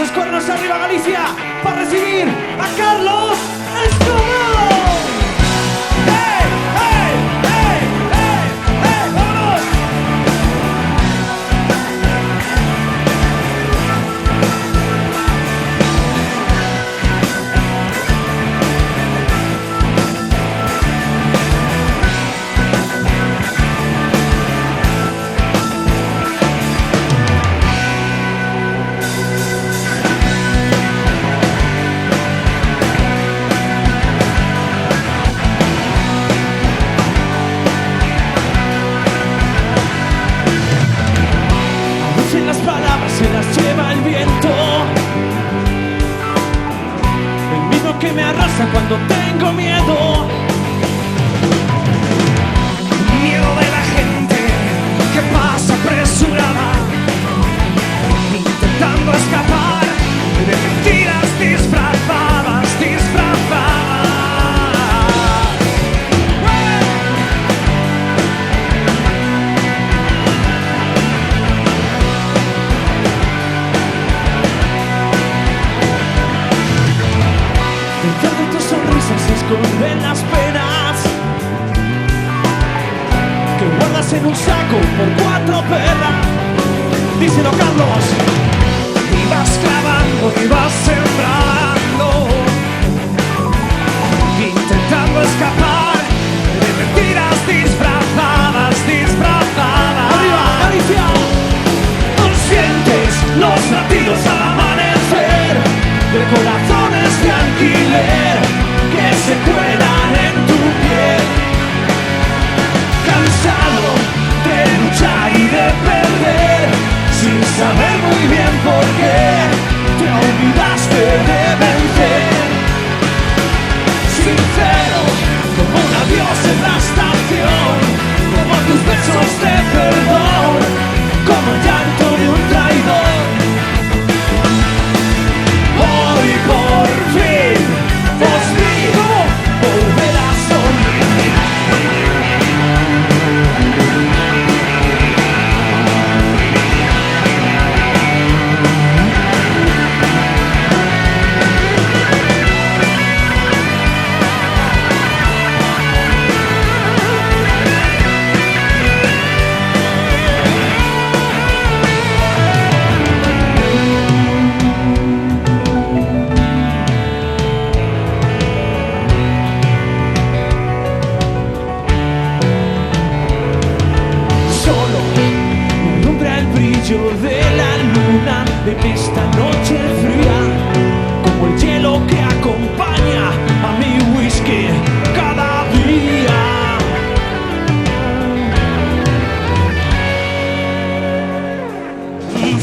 esos cuernos arriba, Galicia, para recibir a Carlos Escobar. ¡Hey, hey, hey, hey, hey! ¡Vámonos! Las palabras se las lleva el viento, el mismo que me arrastra cuando tengo miedo. Miedo de la gente que pasa apresurada, intentando escapar de mentiras disfrazadas, disfrazadas. Detrás de tus sonrisas se esconden las penas que guardas en un saco por 4 perras. Díselo, Carlos. Y vas clavando y vas sembrando, intentando escapar de mentiras disfrazadas, disfrazadas. ¡Arriba, Galicia! Tú sientes los latidos al amanecer de corazones de alquiler que se cuelan en tu piel, cansado de luchar y de perder, sin saber muy bien por qué te olvidaste de vencer. Sincero, como un adiós en la estación, como tus besos de perdón, como el llanto de un traidor. Hoy por fin os digo, volver a sonreír. De la luna en esta noche fría, como el hielo que acompaña a mi whisky cada día.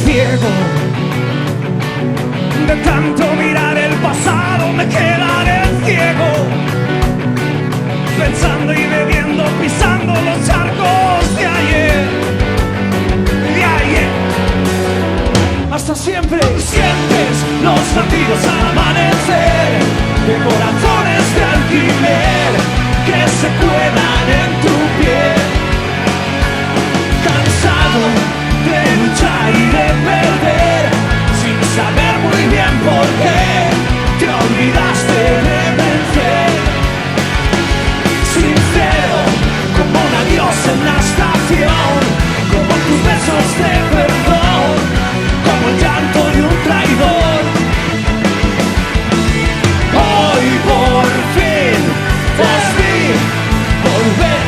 Ciego de tanto mirar el pasado, me quedaré ciego, pensando y bebiendo, pisando los charcos de ayer. Hasta siempre. Sientes los latidos al amanecer de corazones de alquiler que se cuelan en tu piel, cansado de luchar y de perder, sin saber muy bien por qué te olvidaste de vencer. Sincero, como un adiós en la estación, como tus besos de perdón, como el llanto de un traidor. Hoy por fin os vi volver.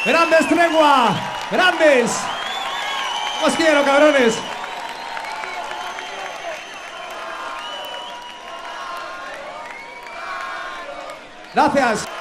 ¡Grandes, Tregua! ¡Grandes! ¡Os quiero, cabrones! Gracias.